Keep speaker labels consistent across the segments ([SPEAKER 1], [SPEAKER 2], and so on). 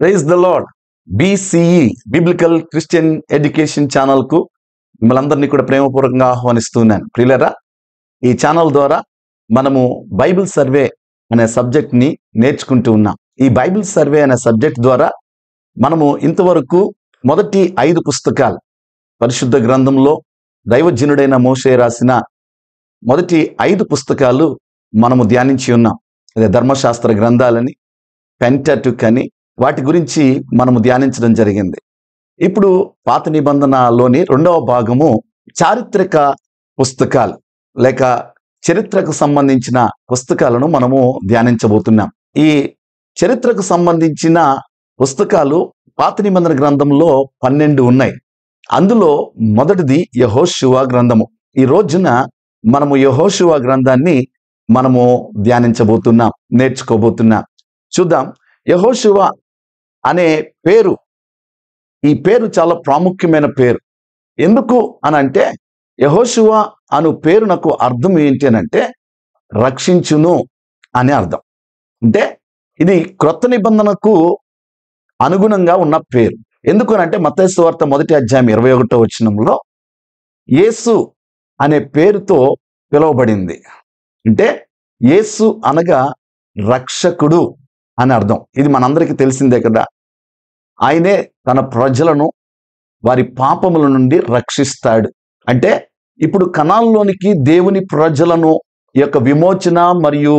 [SPEAKER 1] Praise the Lord. BCE biblical Christian education channel కు మిమ్మల్ని అందరినీ కూడా ప్రేమపూర్వకంగా ఆహ్వానిస్తున్నాను. ప్రియులారా, ఈ ఛానల్ ద్వారా మనము బైబిల్ సర్వే అనే సబ్జెక్ట్ ని నేర్చుకుంటూ ఉన్నాం. ఈ బైబిల్ సర్వే అనే సబ్జెక్ట్ ద్వారా మనము ఇంతవరకు మొదటి 5 పుస్తకాలు, పరిశుద్ధ గ్రంథంలో దైవజనుడైన మోషే రాసిన మొదటి 5 పుస్తకాలు మనము ధ్యానించి ఉన్నాం. అదే ధర్మశాస్త్ర గ్రంథాలని, పెంటటుక్ అని, వాటి గురించి మనము ధ్యానించడం జరిగింది. ఇప్పుడు పాత నిబంధనలోని 2వ భాగము చారిత్రక పుస్తకాలు లేక చరిత్రకు సంబంధించిన పుస్తకాలను మనము ధ్యానించబోతున్నాం. ఈ చరిత్రకు సంబంధించిన పుస్తకాలు పాత నిబంధన గ్రంథంలో 12 ఉన్నాయి. అందులో మొదటిది యెహోషువ గ్రంథము. ఈ రోజున మనము యెహోషువ గ్రంథాన్ని మనము ధ్యానించబోతున్నాం, నేర్చుకోబోతున్నాం. చూద్దాం. యెహోషువ అనే పేరు, ఈ పేరు చాలా ప్రాముఖ్యమైన పేరు. ఎందుకు అనంటే యెహోషువ అను పేరునకు అర్థం ఏంటి అనంటే రక్షించును అనే అర్థం. అంటే ఇది క్రొత్త నిబంధనకు అనుగుణంగా ఉన్న పేరు. ఎందుకు అనంటే మత్తయి సువార్త 1వ అధ్యాయం 21వ వచనంలో యేసు అనే పేరుతో పిలువబడింది. అంటే యేసు అనగా రక్షకుడు అని అర్థం. ఇది మనందరికీ తెలిసిందే కదా. ఆయనే తన ప్రజలను వారి పాపముల నుండి రక్షిస్తాడు. అంటే ఇప్పుడు కనాల్లోనికి దేవుని ప్రజలను ఈ యొక్క విమోచన మరియు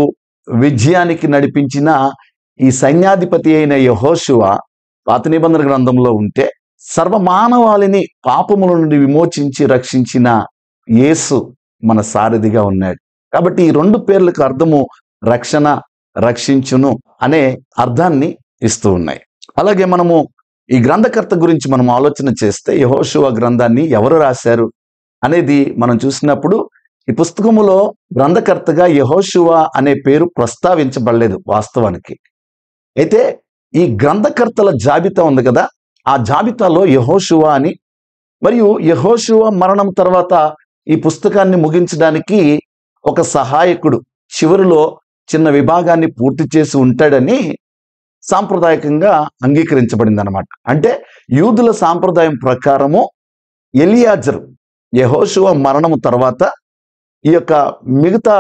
[SPEAKER 1] విజయానికి నడిపించిన ఈ సైన్యాధిపతి అయిన యెహోషువ పాత నిబంధన గ్రంథంలో ఉంటే, సర్వమానవాళిని పాపముల నుండి విమోచించి రక్షించిన యేసు మన సారథిగా ఉన్నాడు. కాబట్టి ఈ 2 పేర్లకు అర్థము రక్షణ, రక్షించును అనే అర్థాన్ని ఇస్తూ ఉన్నాయి. అలాగే మనము ఈ గ్రంథకర్త గురించి మనం ఆలోచన చేస్తే, యెహోషువ గ్రంథాన్ని ఎవరు రాశారు అనేది మనం చూసినప్పుడు ఈ పుస్తకములో గ్రంథకర్తగా యెహోషువ అనే పేరు ప్రస్తావించబడలేదు వాస్తవానికి. అయితే ఈ గ్రంథకర్తల జాబితా ఉంది కదా, ఆ జాబితాలో యెహోషువ అని, మరియు యెహోషువ మరణం తర్వాత ఈ పుస్తకాన్ని ముగించడానికి ఒక సహాయకుడు చివరిలో చిన్న విభాగాన్ని పూర్తి చేసి ఉంటాడని సాంప్రదాయకంగా అంగీకరించబడింది అనమాట. అంటే యూదుల సాంప్రదాయం ప్రకారము ఎలియాజరు యెహోషువ మరణము తర్వాత ఈ యొక్క మిగతా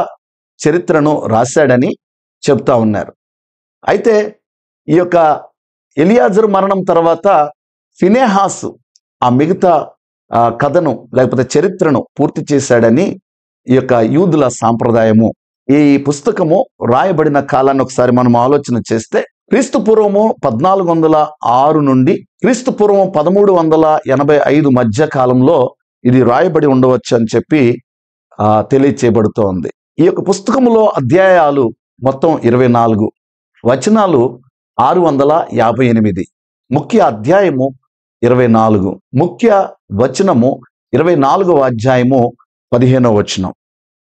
[SPEAKER 1] చరిత్రను రాశాడని చెప్తా ఉన్నారు. అయితే ఈ యొక్క ఎలియాజరు మరణం తర్వాత ఫినెహాసు ఆ మిగతా కథను లేకపోతే చరిత్రను పూర్తి చేశాడని ఈ యొక్క యూదుల సాంప్రదాయము. ఈ పుస్తకము రాయబడిన కాలాన్ని ఒకసారి మనం ఆలోచన చేస్తే, క్రీస్తు పూర్వము 1406 నుండి క్రీస్తు పూర్వం 1385 మధ్య కాలంలో ఇది రాయబడి ఉండవచ్చు అని చెప్పి తెలియచేయబడుతోంది. ఈ యొక్క పుస్తకములో అధ్యాయాలు మొత్తం 24, వచనాలు 658, ముఖ్య అధ్యాయము 24, ముఖ్య వచనము 24వ అధ్యాయము 15వ వచనం.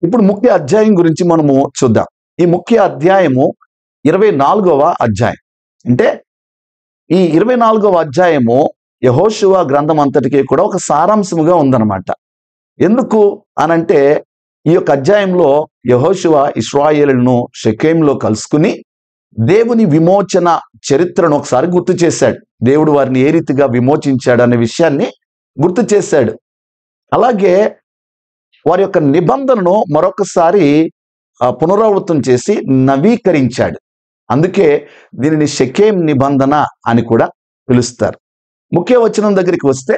[SPEAKER 1] ఇప్పుడు ముఖ్య అధ్యాయం గురించి మనము చూద్దాం. ఈ ముఖ్య అధ్యాయము 24వ అధ్యాయం. అంటే ఈ 24వ అధ్యాయము యెహోషువ గ్రంథం అంతటికి కూడా ఒక సారాంశముగా ఉందన్నమాట. ఎందుకు అనంటే ఈ యొక్క అధ్యాయంలో యెహోషువ ఇశ్రాయేలును షెకెంలో కలుసుకుని దేవుని విమోచన చరిత్రను ఒకసారి గుర్తు చేశాడు. దేవుడు వారిని ఏ రీతిగా విమోచించాడు అనే విషయాన్ని గుర్తు చేశాడు. అలాగే వారి యొక్క నిబంధనను మరొకసారి పునరావృతం చేసి నవీకరించాడు. అందుకే దీనిని షెకెం నిబంధన అని కూడా పిలుస్తారు. ముఖ్య వచనం దగ్గరికి వస్తే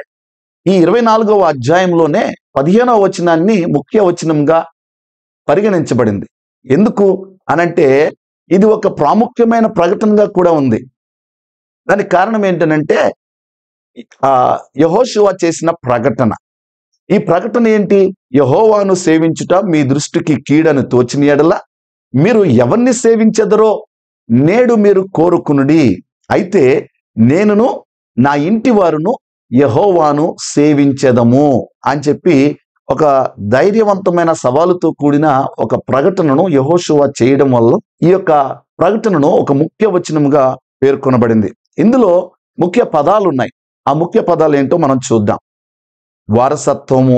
[SPEAKER 1] ఈ 24వ అధ్యాయంలోనే 15వ వచనాన్ని ముఖ్య వచనంగా పరిగణించబడింది. ఎందుకు అనంటే ఇది ఒక ప్రాముఖ్యమైన ప్రకటనగా కూడా ఉంది. దానికి కారణం ఏంటనంటే యెహోషువ చేసిన ప్రకటన. ఈ ప్రకటన ఏంటి? యెహోవాను సేవించుట మీ దృష్టికి కీడని తోచిన యెడల మీరు ఎవరిని సేవించెదరో నేడు మీరు కోరుకునుడి. అయితే నేనును నా ఇంటి వారును యెహోవాను సేవించెదము అని చెప్పి ఒక ధైర్యవంతమైన సవాలుతో కూడిన ఒక ప్రకటనను యెహోషువ చేయడం వల్ల ఈ యొక్క ప్రకటనను ఒక ముఖ్య వచనముగా పేర్కొనబడింది. ఇందులో ముఖ్య పదాలు ఉన్నాయి. ఆ ముఖ్య పదాలు ఏంటో మనం చూద్దాం. వారసత్వము,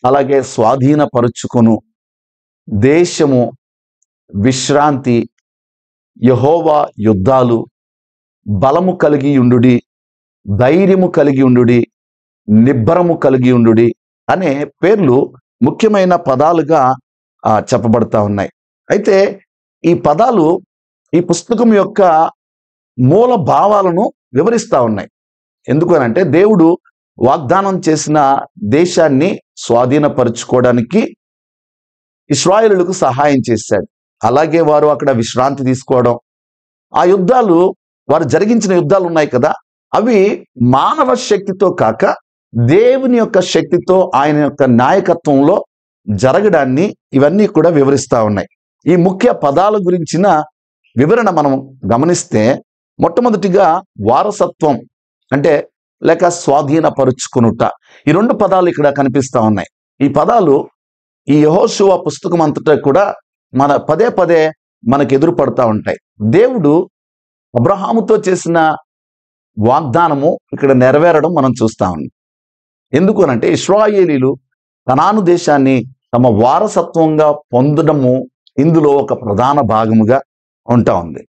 [SPEAKER 1] అలాగే స్వాధీనపరుచుకొను, దేశము, విశ్రాంతి, యెహోవా యుద్ధాలు, బలము కలిగి ఉండుడి, ధైర్యము కలిగి ఉండుడి, నిబ్బరము కలిగి ఉండుడి అనే పేర్లు ముఖ్యమైన పదాలుగా చెప్పబడతా ఉన్నాయి. అయితే ఈ పదాలు ఈ పుస్తకం యొక్క మూల భావాలను వివరిస్తా ఉన్నాయి. ఎందుకనంటే దేవుడు వాగ్దానం చేసిన దేశాన్ని స్వాధీనపరుచుకోవడానికి ఇశ్రాయేలులకు సహాయం చేశాడు. అలాగే వారు అక్కడ విశ్రాంతి తీసుకోవడం, ఆ యుద్ధాలు వారు జరిగించిన యుద్ధాలు ఉన్నాయి కదా, అవి మానవ శక్తితో కాక దేవుని యొక్క శక్తితో ఆయన యొక్క నాయకత్వంలో జరగడాన్ని ఇవన్నీ కూడా వివరిస్తా ఉన్నాయి. ఈ ముఖ్య పదాల గురించిన వివరణ మనం గమనిస్తే మొట్టమొదటిగా వారసత్వం అంటే లేక స్వాధీనపరుచుకునుట, ఈ రెండు పదాలు ఇక్కడ కనిపిస్తా ఉన్నాయి. ఈ పదాలు ఈ యెహోషువ పుస్తకం అంతటా కూడా పదే పదే మనకు ఎదురుపడతా ఉంటాయి. దేవుడు అబ్రహాముతో చేసిన వాగ్దానము ఇక్కడ నెరవేరడం మనం చూస్తా ఉన్నాం. ఎందుకు అనంటే ఇశ్రాయేలీలు కనాను దేశాన్ని తమ వారసత్వంగా పొందడము ఇందులో ఒక ప్రధాన భాగముగా ఉంటా ఉంది.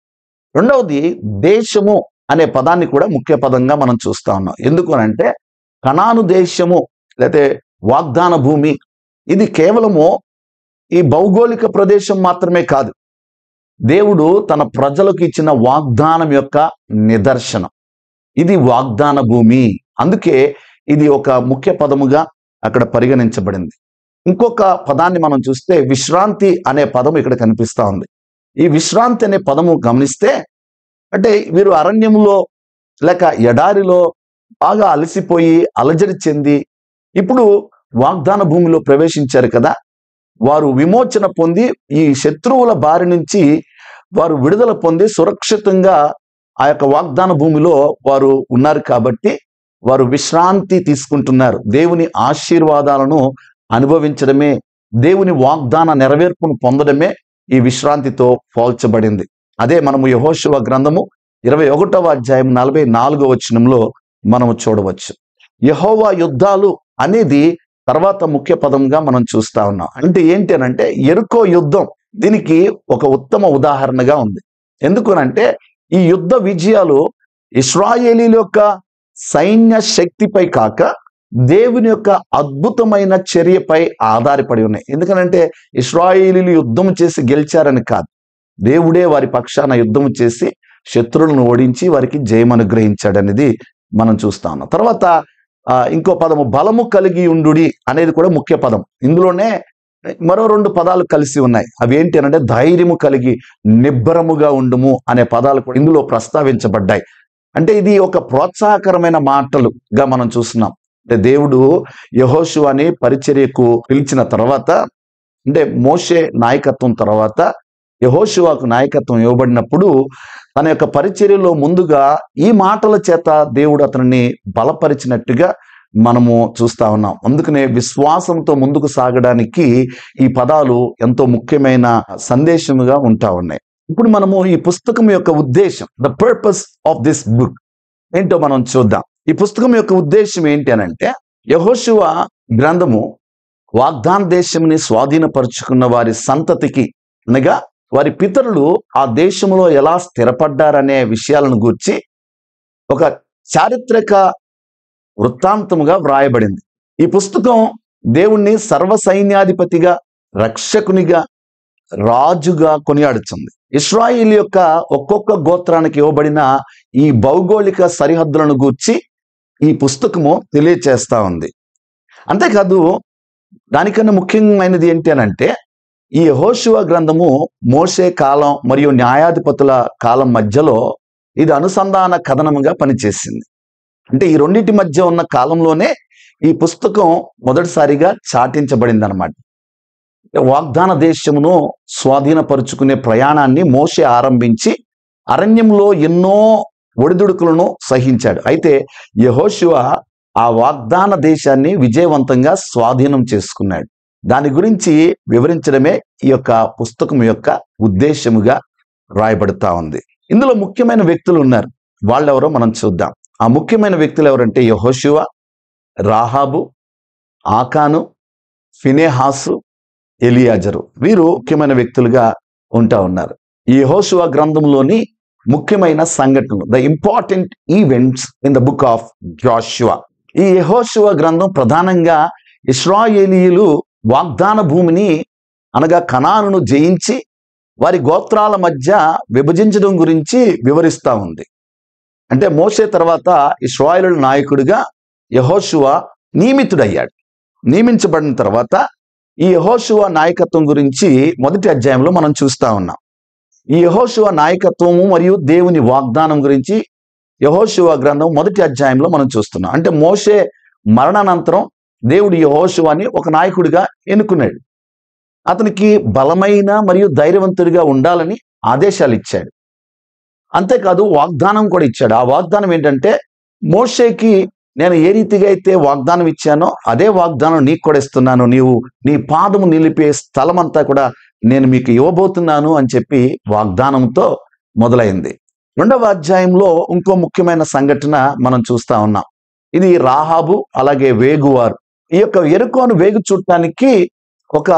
[SPEAKER 1] రెండవది దేశము అనే పదాన్ని కూడా ముఖ్య పదంగా మనం చూస్తా ఉన్నాం. ఎందుకు అనంటే కనాను దేశము లేకపోతే వాగ్దాన భూమి ఇది కేవలము ఈ భౌగోళిక ప్రదేశం మాత్రమే కాదు, దేవుడు తన ప్రజలకు ఇచ్చిన వాగ్దానం యొక్క నిదర్శనం. ఇది వాగ్దాన భూమి, అందుకే ఇది ఒక ముఖ్య పదముగా అక్కడ పరిగణించబడింది. ఇంకొక పదాన్ని మనం చూస్తే విశ్రాంతి అనే పదము ఇక్కడ కనిపిస్తా ఉంది. ఈ విశ్రాంతి అనే పదము గమనిస్తే అంటే వీరు అరణ్యములో లేక ఎడారిలో బాగా అలసిపోయి అలజడి చెంది ఇప్పుడు వాగ్దాన భూమిలో ప్రవేశించారు కదా, వారు విమోచన పొంది ఈ శత్రువుల బారి నుంచి వారు విడుదల పొంది సురక్షితంగా ఆ యొక్క వాగ్దాన భూమిలో వారు ఉన్నారు కాబట్టి వారు విశ్రాంతి తీసుకుంటున్నారు. దేవుని ఆశీర్వాదాలను అనుభవించడమే, దేవుని వాగ్దాన నెరవేర్పును పొందడమే ఈ విశ్రాంతితో పోల్చబడింది. అదే మనము యెహోషువ గ్రంథము 21వ అధ్యాయం 44వ వచనంలో మనము చూడవచ్చు. యెహోవా యుద్ధాలు అనేది తర్వాత ముఖ్య పదంగా మనం చూస్తా ఉన్నాం. అంటే ఏంటి అనంటే యెరికో యుద్ధం దీనికి ఒక ఉత్తమ ఉదాహరణగా ఉంది. ఎందుకనంటే ఈ యుద్ధ విజయాలు ఇశ్రాయేలీల యొక్క సైన్య శక్తిపై కాక దేవుని యొక్క అద్భుతమైన చర్యపై ఆధారపడి ఉన్నాయి. ఎందుకనంటే ఇశ్రాయేలీలు యుద్ధం చేసి గెలిచారని కాదు, దేవుడే వారి పక్షాన యుద్ధం చేసి శత్రువులను ఓడించి వారికి జయం అనుగ్రహించాడనేది మనం చూస్తా ఉన్నాం. తర్వాత ఇంకో పదము బలము కలిగి ఉండుడి అనేది కూడా ముఖ్య పదం. ఇందులోనే మరో రెండు పదాలు కలిసి ఉన్నాయి. అవి ఏంటి అంటే ధైర్యము కలిగి నిబ్బరముగా ఉండుము అనే పదాలు కూడా ఇందులో ప్రస్తావించబడ్డాయి. అంటే ఇది ఒక ప్రోత్సాహకరమైన మాటలుగా మనం చూస్తున్నాం. అంటే దేవుడు యెహోషువని పరిచర్యకు పిలిచిన తర్వాత అంటే మోషే నాయకత్వం తర్వాత యెహోషువకు నాయకత్వం ఇవ్వబడినప్పుడు తన యొక్క పరిచర్యలో ముందుగా ఈ మాటల చేత దేవుడు అతనిని బలపరిచినట్టుగా మనము చూస్తా ఉన్నాం. అందుకనే విశ్వాసంతో ముందుకు సాగడానికి ఈ పదాలు ఎంతో ముఖ్యమైన సందేశముగా ఉంటా ఉన్నాయి. ఇప్పుడు మనము ఈ పుస్తకం యొక్క ఉద్దేశం, the purpose of this book ఏంటో మనం చూద్దాం. ఈ పుస్తకం యొక్క ఉద్దేశం ఏంటి అనంటే యెహోషువ గ్రంథము వాగ్దాన దేశంని స్వాధీనపరుచుకున్న వారి సంతతికి అనగా వారి పితరులు ఆ దేశంలో ఎలా స్థిరపడ్డారనే విషయాలను గూర్చి ఒక చారిత్రక వృత్తాంతముగా వ్రాయబడింది. ఈ పుస్తకం దేవుణ్ణి సర్వసైన్యాధిపతిగా, రక్షకునిగా, రాజుగా కొనియాడుతుంది. ఇశ్రాయేలు యొక్క ఒక్కొక్క గోత్రానికి ఇవ్వబడిన ఈ భౌగోళిక సరిహద్దులను గూర్చి ఈ పుస్తకము తెలియచేస్తా ఉంది. అంతేకాదు దానికన్నా ముఖ్యమైనది ఏంటి అనంటే ఈ యెహోషువ గ్రంథము మోషే కాలం మరియు న్యాయాధిపతుల కాలం మధ్యలో ఇది అనుసంధాన కథనముగా పనిచేసింది. అంటే ఈ రెండింటి మధ్య ఉన్న కాలంలోనే ఈ పుస్తకం మొదటిసారిగా చాటించబడింది అనమాట. వాగ్దాన దేశమును స్వాధీనపరుచుకునే ప్రయాణాన్ని మోషే ఆరంభించి అరణ్యంలో ఎన్నో ఒడిదుడుకులను సహించాడు. అయితే యెహోషువ ఆ వాగ్దాన దేశాన్ని విజయవంతంగా స్వాధీనం చేసుకున్నాడు. దాని గురించి వివరించడమే ఈ యొక్క పుస్తకం యొక్క ఉద్దేశముగా రాయబడతా ఉంది. ఇందులో ముఖ్యమైన వ్యక్తులు ఉన్నారు. వాళ్ళెవరో మనం చూద్దాం. ఆ ముఖ్యమైన వ్యక్తులు ఎవరంటే యెహోషువ, రాహాబు, ఆకాను, ఫినెహాసు, ఎలియాజరు. వీరు ముఖ్యమైన వ్యక్తులుగా ఉంటా ఉన్నారు. ఈ యెహోషువ గ్రంథంలోని ముఖ్యమైన సంఘటనలు, the important events in the book of Joshua. ఈ యెహోషువ గ్రంథం ప్రధానంగా ఇశ్రాయేలీయులు వాగ్దాన భూమిని అనగా కనానును జయించి వారి గోత్రాల మధ్య విభజించడం గురించి వివరిస్తూ ఉంది. అంటే మోషే తర్వాత ఇశ్రాయేలు నాయకుడిగా యెహోషువ నియమితుడయ్యాడు. నియమించబడిన తర్వాత ఈ యెహోషువ నాయకత్వం గురించి మొదటి అధ్యాయంలో మనం చూస్తా ఉన్నాం. ఈ యెహోషువ నాయకత్వము మరియు దేవుని వాగ్దానం గురించి యెహోషువ గ్రంథం మొదటి అధ్యాయంలో మనం చూస్తున్నాం. అంటే మోషే మరణానంతరం దేవుడు యెహోషువని ఒక నాయకుడిగా ఎన్నుకున్నాడు. అతనికి బలమైన మరియు ధైర్యవంతుడిగా ఉండాలని ఆదేశాలు ఇచ్చాడు. అంతేకాదు వాగ్దానం కూడా ఇచ్చాడు. ఆ వాగ్దానం ఏంటంటే, మోషేకి నేను ఏ రీతిగా అయితే వాగ్దానం ఇచ్చానో అదే వాగ్దానం నీకు కూడా ఇస్తున్నాను, నీవు నీ పాదము నిలిపే స్థలం అంతా కూడా నేను మీకు ఇవ్వబోతున్నాను అని చెప్పి వాగ్దానంతో మొదలైంది. 2వ అధ్యాయంలో ఇంకో ముఖ్యమైన సంఘటన మనం చూస్తా ఉన్నాం. ఇది రాహాబు అలాగే వేగువారు. ఈ యొక్క యెరికోను వేగు చూడటానికి ఒక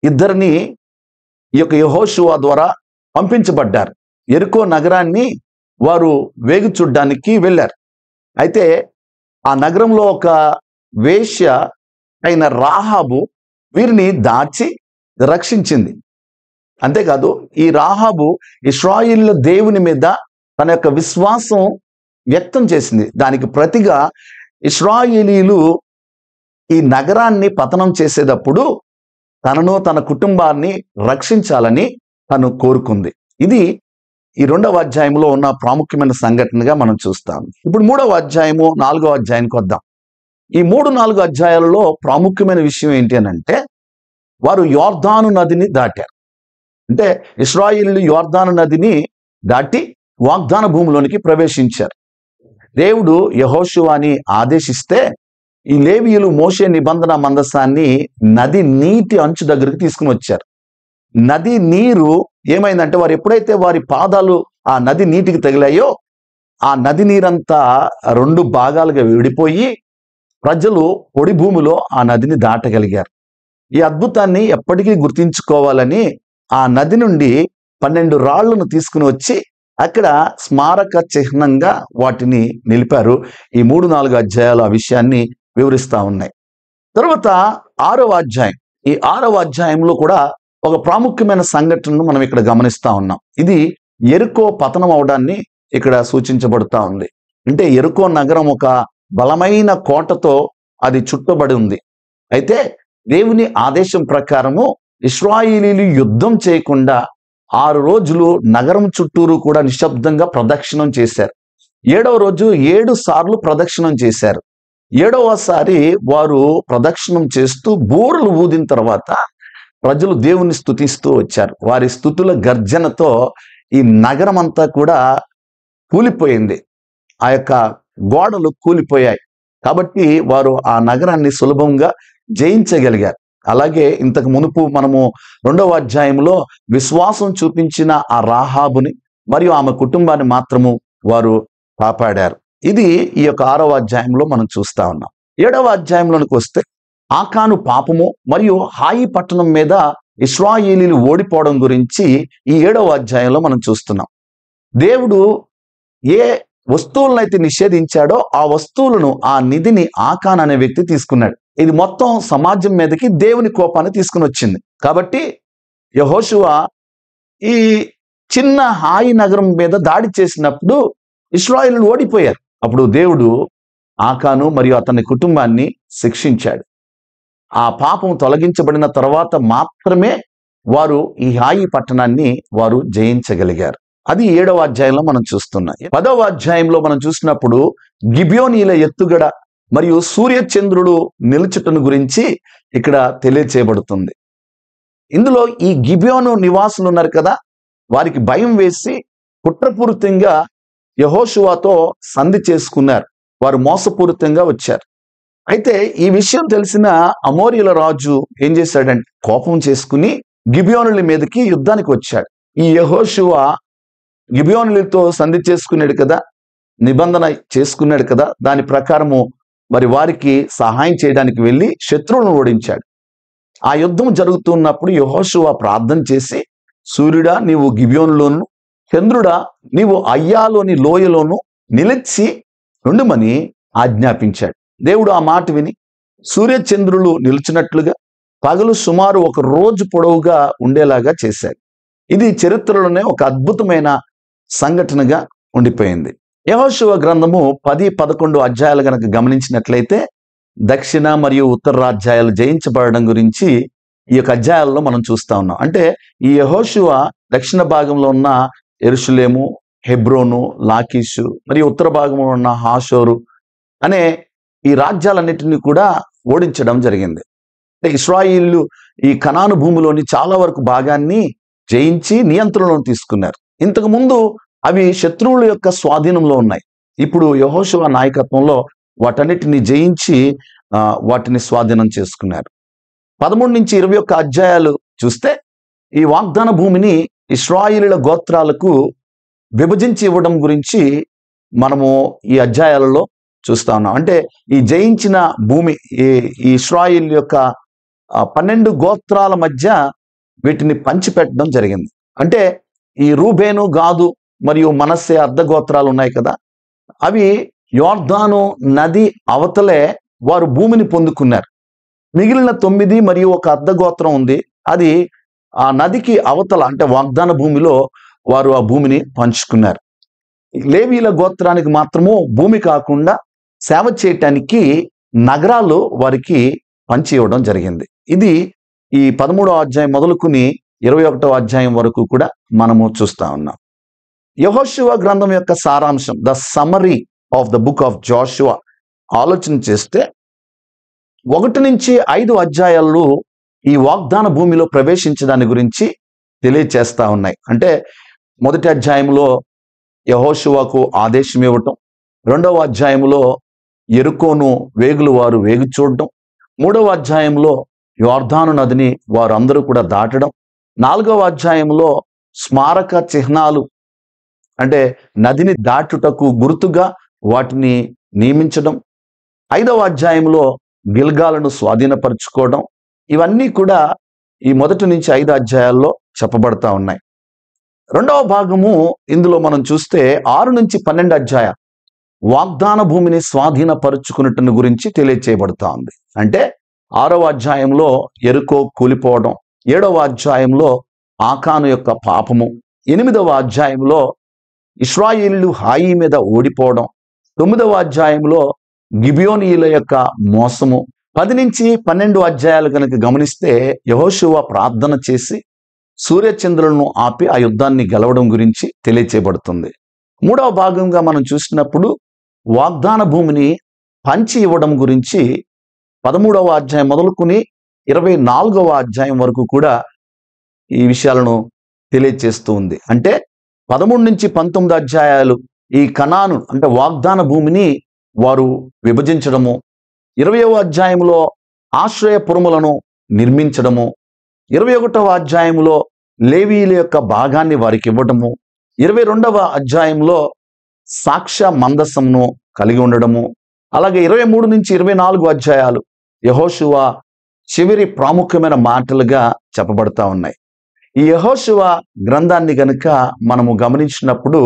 [SPEAKER 1] ఇద్దరిని ఈ యొక్క యెహోషువ ద్వారా పంపించబడ్డారు. యెరికో నగరాన్ని వారు వేగు చూడడానికి వెళ్ళారు. అయితే ఆ నగరంలో ఒక వేశ్య అయిన రాహాబు వీరిని దాచి రక్షించింది. అంతేకాదు ఈ రాహాబు ఇశ్రాయేలు దేవుని మీద తన యొక్క విశ్వాసం వ్యక్తం చేసింది. దానికి ప్రతిగా ఇశ్రాయేలీయులు ఈ నగరాన్ని పతనం చేసేటప్పుడు తనను తన కుటుంబాన్ని రక్షించాలని తను కోరుకుంది. ఇది ఈ 2వ అధ్యాయంలో ఉన్న ప్రాముఖ్యమైన సంఘటనగా మనం చూస్తాం. ఇప్పుడు 3వ అధ్యాయము 4వ అధ్యాయానికి వద్దాం. ఈ 3-4 అధ్యాయాలలో ప్రాముఖ్యమైన విషయం ఏంటి అని అంటే, వారు యోర్దాను నదిని దాటారు. అంటే ఇశ్రాయేలీయులు యోర్దాను నదిని దాటి వాగ్దాన భూమిలోనికి ప్రవేశించారు. దేవుడు యెహోషువని ఆదేశిస్తే ఈ లేవీయులు మోషే నిబంధన మందసాన్ని నది నీటి అంచు దగ్గరికి తీసుకుని వచ్చారు. నది నీరు ఏమైందంటే, వారు ఎప్పుడైతే వారి పాదాలు ఆ నది నీటికి తగిలాయో ఆ నది నీరంతా 2 భాగాలుగా విడిపోయి ప్రజలు పొడి భూమిలో ఆ నదిని దాటగలిగారు. ఈ అద్భుతాన్ని ఎప్పటికీ గుర్తించుకోవాలని ఆ నది నుండి 12 రాళ్లను తీసుకుని వచ్చి అక్కడ స్మారక చిహ్నంగా వాటిని నిలిపారు. ఈ 3-4 అధ్యాయాలు ఆ విషయాన్ని వివరిస్తా ఉన్నాయి. తర్వాత 6వ అధ్యాయం. ఈ 6వ అధ్యాయంలో కూడా ఒక ప్రాముఖ్యమైన సంఘటనను మనం ఇక్కడ గమనిస్తా ఉన్నాం. ఇది యెరికో పతనం అవడాన్ని ఇక్కడ సూచించబడుతా ఉంది. అంటే యెరికో నగరం ఒక బలమైన కోటతో అది చుట్టబడి ఉంది. అయితే దేవుని ఆదేశం ప్రకారము ఇశ్రాయేలీయులు యుద్ధం చేయకుండా 6 రోజులు నగరం చుట్టూరు కూడా నిశ్శబ్దంగా ప్రదక్షిణం చేశారు. 7వ రోజు 7 సార్లు ప్రదక్షిణం చేశారు. 7వసారి వారు ప్రదక్షిణం చేస్తూ బూరలు ఊదిన తర్వాత ప్రజలు దేవుని స్తుతిస్తూ వచ్చారు. వారి స్తుతుల గర్జనతో ఈ నగరం అంతా కూడా కూలిపోయింది. ఆ యొక్క గోడలు కూలిపోయాయి. కాబట్టి వారు ఆ నగరాన్ని సులభంగా జయించగలిగారు. అలాగే ఇంతకు మునుపు మనము 2వ అధ్యాయంలో విశ్వాసం చూపించిన ఆ రాహాబుని మరియు ఆమె కుటుంబాన్ని మాత్రము వారు కాపాడారు. ఇది ఈ యొక్క 6వ అధ్యాయంలో మనం చూస్తా ఉన్నాం. 7వ అధ్యాయంలోనికి వస్తే ఆకాను పాపము మరియు హాయి పట్టణం మీద ఇశ్రాయేలీయులు ఓడిపోవడం గురించి ఈ 7వ అధ్యాయంలో మనం చూస్తున్నాం. దేవుడు ఏ వస్తువులనైతే నిషేధించాడో ఆ వస్తువులను, ఆ నిధిని ఆకాన్ అనే వ్యక్తి తీసుకున్నాడు. ఇది మొత్తం సమాజం మీదకి దేవుని కోపాన్ని తీసుకుని వచ్చింది. కాబట్టి యెహోషువ ఈ చిన్న హాయి నగరం మీద దాడి చేసినప్పుడు ఇశ్రాయేలీయులు ఓడిపోయారు. అప్పుడు దేవుడు ఆకాను మరియు అతని కుటుంబాన్ని శిక్షించాడు. ఆ పాపం తొలగించబడిన తర్వాత మాత్రమే వారు ఈ హాయి పట్టణాన్ని వారు జయించగలిగారు. అది 7వ అధ్యాయంలో మనం చూస్తున్నాం. 10వ అధ్యాయంలో మనం చూసినప్పుడు గిబియోనీల ఎత్తుగడ మరియు సూర్యచంద్రుడు నిలుచుటను గురించి ఇక్కడ తెలియచేయబడుతుంది. ఇందులో ఈ గిబియోను నివాసులు ఉన్నారు కదా, వారికి భయం వేసి కుట్రపూరితంగా యెహోషువతో సంధి చేసుకున్నారు. వారు మోసపూరితంగా వచ్చారు. అయితే ఈ విషయం తెలిసిన అమోరీయుల రాజు ఏం చేశాడంటే, కోపం చేసుకుని గిబియోనుల మీదకి యుద్ధానికి వచ్చాడు. ఈ యెహోషువ గిబియోనులతో సంధి చేసుకున్నాడు కదా, నిబంధన చేసుకున్నాడు కదా, దాని ప్రకారము మరి వారికి సహాయం చేయడానికి వెళ్ళి శత్రువులను ఓడించాడు. ఆ యుద్ధం జరుగుతున్నప్పుడు యెహోషువ ప్రార్థన చేసి, సూర్యుడా నీవు గిబియోనులోను, చంద్రుడా నీవు అయ్యాలోని లోయలోను నిలిచి నుండుమని ఆజ్ఞాపించాడు. దేవుడు ఆ మాట విని సూర్యచంద్రులు నిలిచినట్లుగా పగలు సుమారు ఒక రోజు పొడవుగా ఉండేలాగా చేశాడు. ఇది చరిత్రలోనే ఒక అద్భుతమైన సంఘటనగా ఉండిపోయింది. యెహోషువ గ్రంథము 10-11 అధ్యాయాలు గనక గమనించినట్లయితే దక్షిణ మరియు ఉత్తర రాజ్యాలు జయించబడడం గురించి ఈ యొక్క అధ్యాయాల్లో మనం చూస్తా ఉన్నాం. అంటే ఈ యెహోషువ దక్షిణ భాగంలో ఉన్న యెరూషలేము, హెబ్రోను, లాకీషు మరియు ఉత్తర భాగంలో ఉన్న హాసోరు అనే ఈ రాజ్యాలన్నిటిని కూడా ఓడించడం జరిగింది. అంటే ఇశ్రాయేలు ఈ కనాను భూమిలోని చాలా వరకు భాగాన్ని జయించి నియంత్రణలో తీసుకున్నారు. ఇంతకు ముందు అవి శత్రువుల యొక్క స్వాధీనంలో ఉన్నాయి. ఇప్పుడు యెహోషువ నాయకత్వంలో వాటన్నిటిని జయించి వాటిని స్వాధీనం చేసుకున్నారు. 13-21 అధ్యాయాలు చూస్తే ఈ వాగ్దాన భూమిని ఇశ్రాయేలీయుల గోత్రాలకు విభజించి ఇవ్వడం గురించి మనము ఈ అధ్యాయాలలో చూస్తా ఉన్నాం. అంటే ఈ జయించిన భూమి ఈ ఇశ్రాయేల్ యొక్క 12 గోత్రాల మధ్య వీటిని పంచిపెట్టడం జరిగింది. అంటే ఈ రూబేను, గాదు మరియు మనస్సే అర్ధ గోత్రాలు ఉన్నాయి కదా, అవి యోర్దాను నది అవతలే వారు భూమిని పొందుకున్నారు. మిగిలిన 9 మరియు ఒక అర్ధ గోత్రం ఉంది, అది ఆ నదికి అవతల అంటే వాగ్దాన భూమిలో వారు ఆ భూమిని పంచుకున్నారు. లేవీల గోత్రానికి మాత్రము భూమి కాకుండా సేవ చేయటానికి నగరాలు వారికి పంచి ఇవ్వడం జరిగింది. ఇది ఈ 13వ అధ్యాయం మొదలుకుని 21వ అధ్యాయం వరకు కూడా మనము చూస్తా ఉన్నాం. యెహోషువ గ్రంథం యొక్క సారాంశం, the summary of the book of Joshua ఆలోచన చేస్తే 1-5 అధ్యాయాలు ఈ వాగ్దాన భూమిలో ప్రవేశించడాన్ని గురించి తెలియచేస్తా ఉన్నాయి. అంటే మొదటి అధ్యాయంలో యెహోషువకు ఆదేశం ఇవ్వటం, 2వ అధ్యాయంలో యెరికోను వేగులు వారు వేగు చూడటం, 3వ అధ్యాయంలో యోర్దాను నదిని వారు అందరూ కూడా దాటడం, 4వ అధ్యాయంలో స్మారక చిహ్నాలు అంటే నదిని దాటుటకు గుర్తుగా వాటిని నియమించడం, 5వ అధ్యాయంలో గిల్గాలను స్వాధీనపరచుకోవడం, ఇవన్నీ కూడా ఈ 1-5 అధ్యాయాల్లో చెప్పబడతా ఉన్నాయి. 2వ భాగము ఇందులో మనం చూస్తే 6-12 అధ్యాయాలు వాగ్దాన భూమిని స్వాధీనపరుచుకున్నట్టుని గురించి తెలియచేయబడతా ఉంది. అంటే 6వ అధ్యాయంలో యెరికో కూలిపోవడం, 7వ అధ్యాయంలో ఆకాను యొక్క పాపము, 8వ అధ్యాయంలో ఇశ్రాయేలీయులు హాయి మీద ఓడిపోవడం, 9వ అధ్యాయంలో గిబియోనీయుల యొక్క మోసము, 10-12 అధ్యాయాలు కనుక గమనిస్తే యెహోషువ ప్రార్థన చేసి సూర్యచంద్రులను ఆపి ఆ యుద్ధాన్ని గెలవడం గురించి తెలియచేయబడుతుంది. 3వ భాగంగా మనం చూసినప్పుడు వాగ్దాన భూమిని పంచి ఇవ్వడం గురించి 13వ అధ్యాయం మొదలుకుని 24వ అధ్యాయం వరకు కూడా ఈ విషయాలను తెలియచేస్తూ ఉంది. అంటే 13-19 అధ్యాయాలు ఈ కనాను అంటే వాగ్దాన భూమిని వారు విభజించడము, 20వ అధ్యాయంలో ఆశ్రయపురములను నిర్మించడము, 21వ అధ్యాయంలో లేవీయుల యొక్క భాగాన్ని వారికి ఇవ్వడము, 22వ అధ్యాయంలో సాక్ష్య మందసమును కలిగి ఉండడము, అలాగే 23-24 అధ్యాయాలు యెహోషువ చివరి ప్రాముఖ్యమైన మాటలుగా చెప్పబడతా ఉన్నాయి. ఈ యెహోషువ గ్రంథాన్ని గనుక మనము గమనించినప్పుడు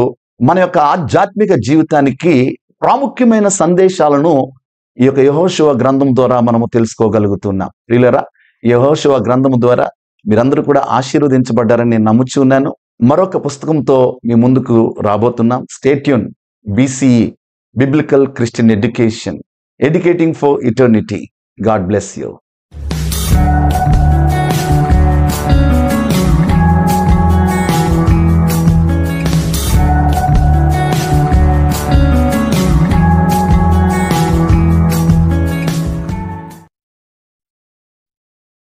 [SPEAKER 1] మన యొక్క ఆధ్యాత్మిక జీవితానికి ప్రాముఖ్యమైన సందేశాలను ఈ యొక్క యెహోషువ గ్రంథం ద్వారా మనము తెలుసుకోగలుగుతున్నాం. ప్రియులారా, యెహోషువ గ్రంథం ద్వారా మీరందరూ కూడా ఆశీర్వదించబడ్డారని నేను నమ్ముచు ఉన్నాను. మరొక పుస్తకంతో మీ ముందుకు రాబోతున్నాం. Stay tune. BCE biblical Christian education, educating for eternity. God bless you.